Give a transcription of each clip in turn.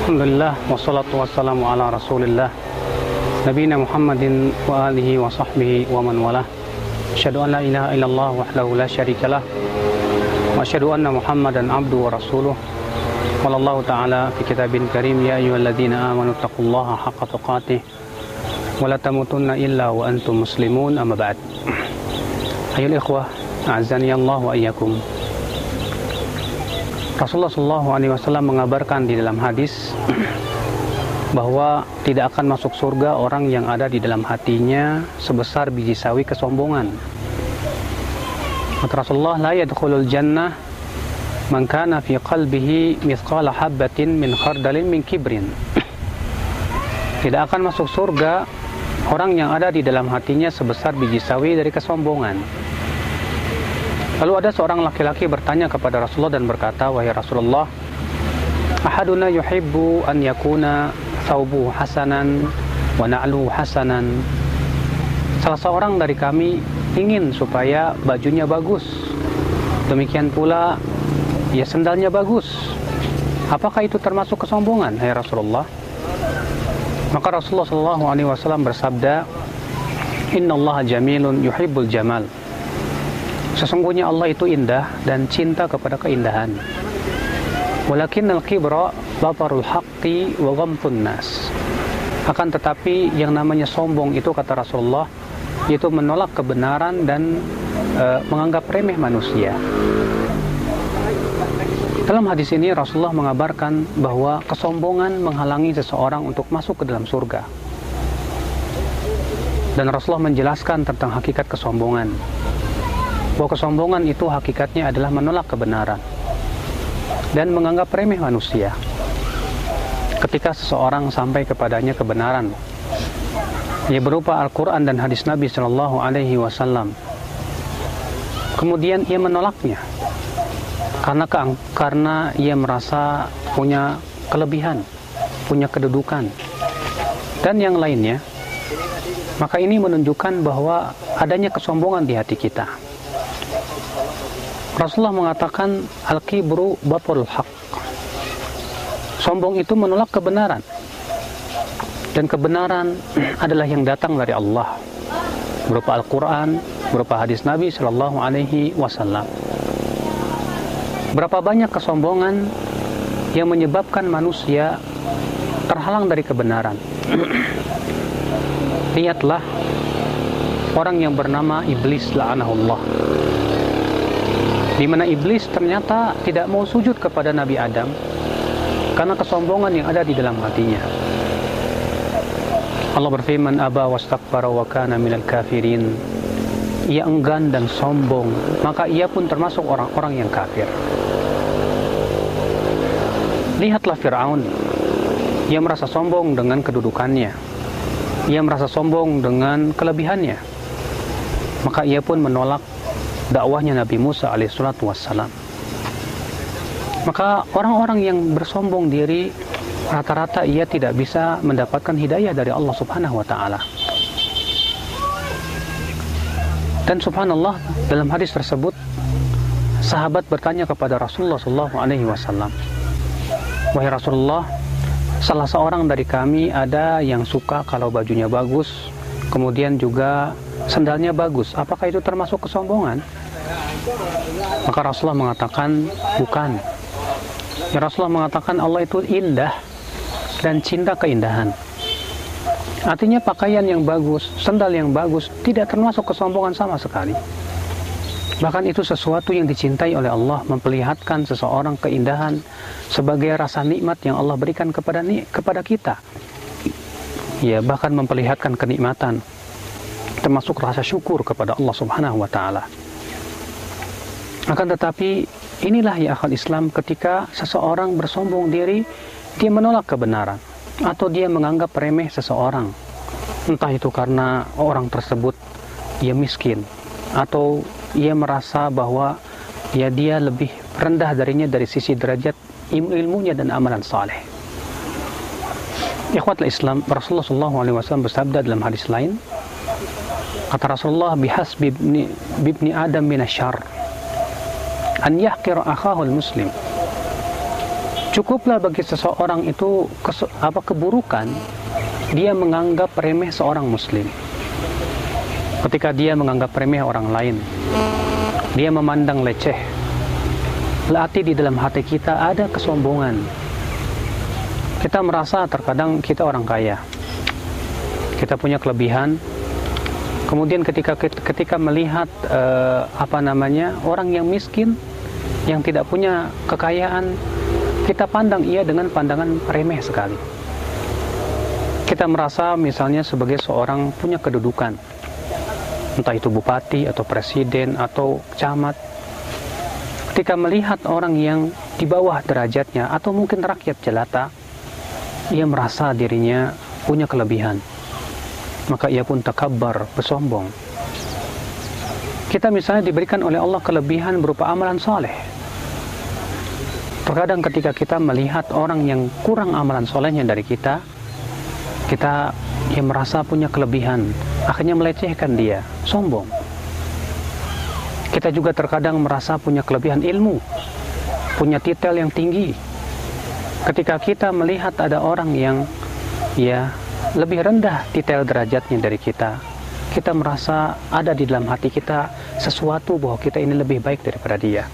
Alhamdulillah wassalatu wassalamu ala Rasulillah nabiyina Muhammadin wa alihi wa sahbihi wa man walah. Asyhadu an la ilaha illallah wahdahu la syarikalah wa asyhadu anna Muhammadan abduhu wa rasuluh. Qala Allah ta'ala fi kitabin karim, ya ayyuhalladzina amanu taqullaha haqqa tuqatih wa la tamutunna illa wa antum muslimun, amma ba'd. Ayyuhal ikhwah, a'azzani Allah wa iyyakum. Rasulullah SAW mengabarkan di dalam hadis bahwa tidak akan masuk surga orang yang ada di dalam hatinya sebesar biji sawi kesombongan. Kata Rasulullah, la yadkhulul jannah man kana fi qalbihi mithqala habbatin min khardalin min kibrin. Tidak akan masuk surga orang yang ada di dalam hatinya sebesar biji sawi dari kesombongan. Lalu ada seorang laki-laki bertanya kepada Rasulullah dan berkata, wahai Rasulullah, ahaduna yuhibbu an yakuna thawbuhu hasanan wa na'luhu hasanan. Salah seorang dari kami ingin supaya bajunya bagus, demikian pula ya sendalnya bagus. Apakah itu termasuk kesombongan, hai Rasulullah? Maka Rasulullah SAW bersabda, innallaha jamilun yuhibbul jamal. Sesungguhnya Allah itu indah dan cinta kepada keindahan. Walakinnal kibra batarul haqqi wa ghamtun nas. Akan tetapi yang namanya sombong itu, kata Rasulullah, yaitu menolak kebenaran dan menganggap remeh manusia. Dalam hadis ini Rasulullah mengabarkan bahwa kesombongan menghalangi seseorang untuk masuk ke dalam surga. Dan Rasulullah menjelaskan tentang hakikat kesombongan, bahwa kesombongan itu hakikatnya adalah menolak kebenaran dan menganggap remeh manusia. Ketika seseorang sampai kepadanya kebenaran, ia berupa Al-Quran dan hadis Nabi SAW, kemudian ia menolaknya karena ia merasa punya kelebihan, punya kedudukan dan yang lainnya, maka ini menunjukkan bahwa adanya kesombongan di hati kita. Rasulullah mengatakan al-kibru batul haq. Sombong itu menolak kebenaran. Dan kebenaran adalah yang datang dari Allah, berupa Al-Quran, berupa hadis Nabi SAW. Berapa banyak kesombongan yang menyebabkan manusia terhalang dari kebenaran. Lihatlah orang yang bernama Iblis la'anahullah, di mana Iblis ternyata tidak mau sujud kepada Nabi Adam karena kesombongan yang ada di dalam hatinya. Allah berfirman, aba wastakbara wa kana minal kafirin. Ia enggan dan sombong, maka ia pun termasuk orang-orang yang kafir. Lihatlah Fir'aun, ia merasa sombong dengan kedudukannya, ia merasa sombong dengan kelebihannya, maka ia pun menolak dakwahnya Nabi Musa alaihissalatu wassalam. Maka orang-orang yang bersombong diri, rata-rata ia tidak bisa mendapatkan hidayah dari Allah subhanahu wa ta'ala. Dan subhanallah, dalam hadis tersebut sahabat bertanya kepada Rasulullah SAW, wahai Rasulullah, salah seorang dari kami ada yang suka kalau bajunya bagus, kemudian juga sendalnya bagus, apakah itu termasuk kesombongan? Maka Rasulullah mengatakan bukan. Ya, Rasulullah mengatakan Allah itu indah dan cinta keindahan. Artinya pakaian yang bagus, sendal yang bagus tidak termasuk kesombongan sama sekali. Bahkan itu sesuatu yang dicintai oleh Allah, memperlihatkan seseorang keindahan sebagai rasa nikmat yang Allah berikan kepada kita. Ya, bahkan memperlihatkan kenikmatan, termasuk rasa syukur kepada Allah subhanahu wa ta'ala. Akan tetapi inilah ya akhal Islam, ketika seseorang bersombong diri, dia menolak kebenaran atau dia menganggap remeh seseorang, entah itu karena orang tersebut dia miskin atau ia merasa bahwa ya dia lebih rendah darinya dari sisi derajat ilmunya dan amalan saleh. Ikhwatul Islam, Rasulullah SAW bersabda dalam hadis lain, kata Rasulullah, bihasbi bibni Adam minasyarr an yahqira akhahul muslim. Cukuplah bagi seseorang itu keburukan, dia menganggap remeh seorang muslim. Ketika dia menganggap remeh orang lain, dia memandang leceh, berarti di dalam hati kita ada kesombongan. Kita merasa terkadang kita orang kaya, kita punya kelebihan. Kemudian ketika melihat orang yang miskin, yang tidak punya kekayaan, kita pandang ia dengan pandangan remeh sekali. Kita merasa misalnya sebagai seorang punya kedudukan, entah itu bupati atau presiden atau camat. Ketika melihat orang yang di bawah derajatnya atau mungkin rakyat jelata, ia merasa dirinya punya kelebihan, maka ia pun takabbar, bersombong. Kita misalnya diberikan oleh Allah kelebihan berupa amalan soleh. Terkadang ketika kita melihat orang yang kurang amalan solehnya dari kita yang merasa punya kelebihan, akhirnya melecehkan dia, sombong. Kita juga terkadang merasa punya kelebihan ilmu, punya titel yang tinggi. Ketika kita melihat ada orang yang lebih rendah titel derajatnya dari kita, kita merasa ada di dalam hati kita sesuatu bahwa kita ini lebih baik daripada dia.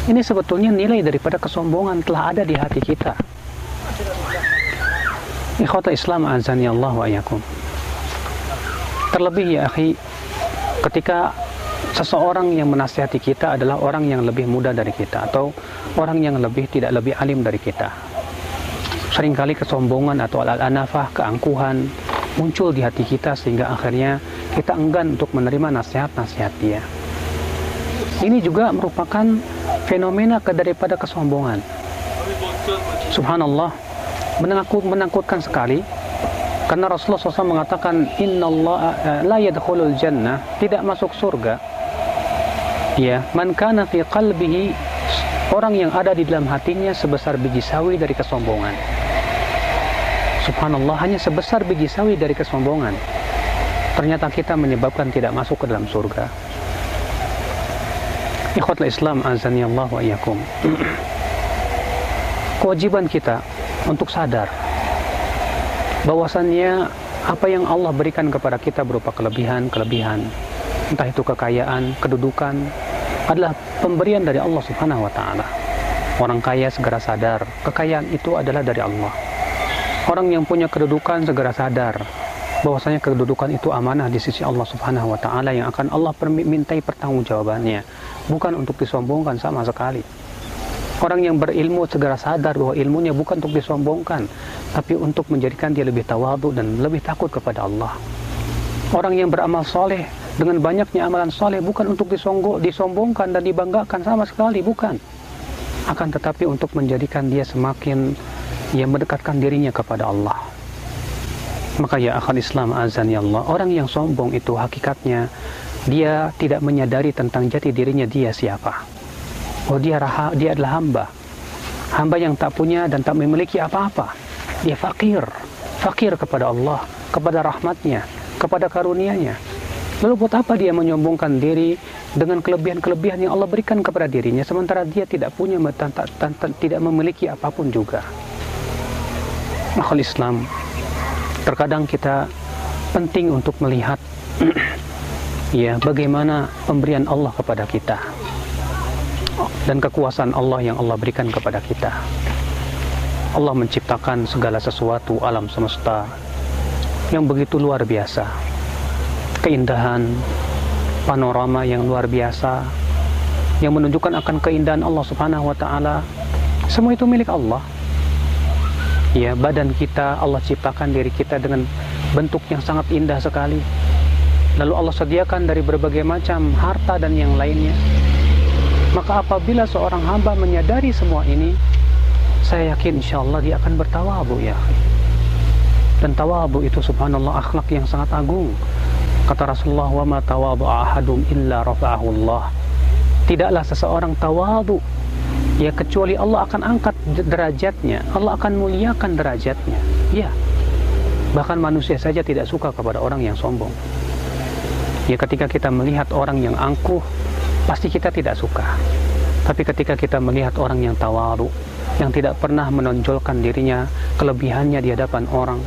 Ini sebetulnya nilai daripada kesombongan telah ada di hati kita. Ikhwatul Islam azani Allah wa iyyakum. Terlebih ya akhi, ketika seseorang yang menasihati kita adalah orang yang lebih muda dari kita atau orang yang tidak lebih alim dari kita. Seringkali kesombongan atau al-anafah, keangkuhan muncul di hati kita sehingga akhirnya kita enggan untuk menerima nasihat-nasihat dia. Ini juga merupakan fenomena daripada kesombongan. Subhanallah, menakutkan sekali, karena Rasulullah SAW mengatakan innallaha la yadkhulul jannah, tidak masuk surga man kana fi qalbihi, orang yang ada di dalam hatinya sebesar biji sawi dari kesombongan. Subhanallah, hanya sebesar biji sawi dari kesombongan, ternyata kita menyebabkan tidak masuk ke dalam surga. Ikhwatul Islam azani Allah wa iyyakum. Kewajiban kita untuk sadar bahwasannya apa yang Allah berikan kepada kita berupa kelebihan, entah itu kekayaan, kedudukan, adalah pemberian dari Allah Subhanahu wa taala. Orang kaya segera sadar, kekayaan itu adalah dari Allah. Orang yang punya kedudukan segera sadar bahwasanya kedudukan itu amanah di sisi Allah Subhanahu wa taala yang akan Allah mintai pertanggungjawabannya, bukan untuk disombongkan sama sekali. Orang yang berilmu segera sadar bahwa ilmunya bukan untuk disombongkan, tapi untuk menjadikan dia lebih tawadhu dan lebih takut kepada Allah. Orang yang beramal soleh dengan banyaknya amalan soleh bukan untuk disombongkan dan dibanggakan sama sekali, bukan. Akan tetapi untuk menjadikan dia semakin mendekatkan dirinya kepada Allah. Maka ya akhal Islam azani Allah, orang yang sombong itu hakikatnya dia tidak menyadari tentang jati dirinya dia siapa. Oh, dia adalah hamba yang tak punya dan tak memiliki apa-apa. Dia fakir kepada Allah, kepada rahmatnya, kepada karunia-Nya. Lalu buat apa dia menyombongkan diri dengan kelebihan-kelebihan yang Allah berikan kepada dirinya, sementara dia tidak punya, tidak memiliki apapun juga. Akhul Islam, terkadang kita penting untuk melihat bagaimana pemberian Allah kepada kita dan kekuasaan Allah yang Allah berikan kepada kita. Allah menciptakan segala sesuatu, alam semesta yang begitu luar biasa, keindahan, panorama yang luar biasa yang menunjukkan akan keindahan Allah Subhanahu wa taala. Semua itu milik Allah. Badan kita Allah ciptakan diri kita dengan bentuk yang sangat indah sekali. Lalu Allah sediakan dari berbagai macam harta dan yang lainnya. Maka apabila seorang hamba menyadari semua ini, saya yakin insyaAllah dia akan bertawadhu ya. Dan tawadhu itu subhanallah akhlak yang sangat agung. Kata Rasulullah, wa ma tawadhu'a ahadum illa rafa'ahu Allah. Tidaklah seseorang tawadhu kecuali Allah akan angkat derajatnya, Allah akan muliakan derajatnya. Bahkan manusia saja tidak suka kepada orang yang sombong. Ketika kita melihat orang yang angkuh, pasti kita tidak suka. Tapi ketika kita melihat orang yang tawadhu, yang tidak pernah menonjolkan dirinya, kelebihannya di hadapan orang.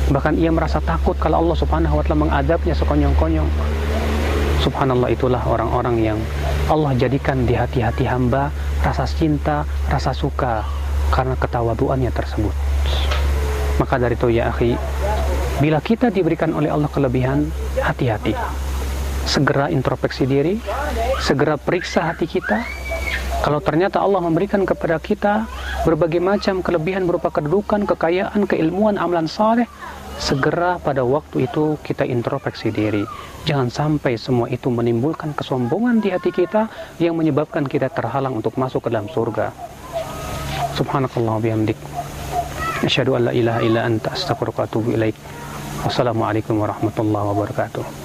Bahkan ia merasa takut kalau Allah Subhanahu wa taala mengadabnya sekonyong-konyong. Subhanallah, itulah orang-orang yang Allah jadikan di hati-hati hamba rasa cinta, rasa suka karena ketawaduannya tersebut. Maka dari itu ya akhi, bila kita diberikan oleh Allah kelebihan, hati-hati. Segera introspeksi diri, segera periksa hati kita. Kalau ternyata Allah memberikan kepada kita berbagai macam kelebihan berupa kedudukan, kekayaan, keilmuan, amalan saleh, segera pada waktu itu kita introspeksi diri. Jangan sampai semua itu menimbulkan kesombongan di hati kita yang menyebabkan kita terhalang untuk masuk ke dalam surga. Subhanakallah bihamdik. Asyhadu an la ilaha illa anta astaghfiruka wa atubu ilaik. Wassalamualaikum warahmatullahi wabarakatuh.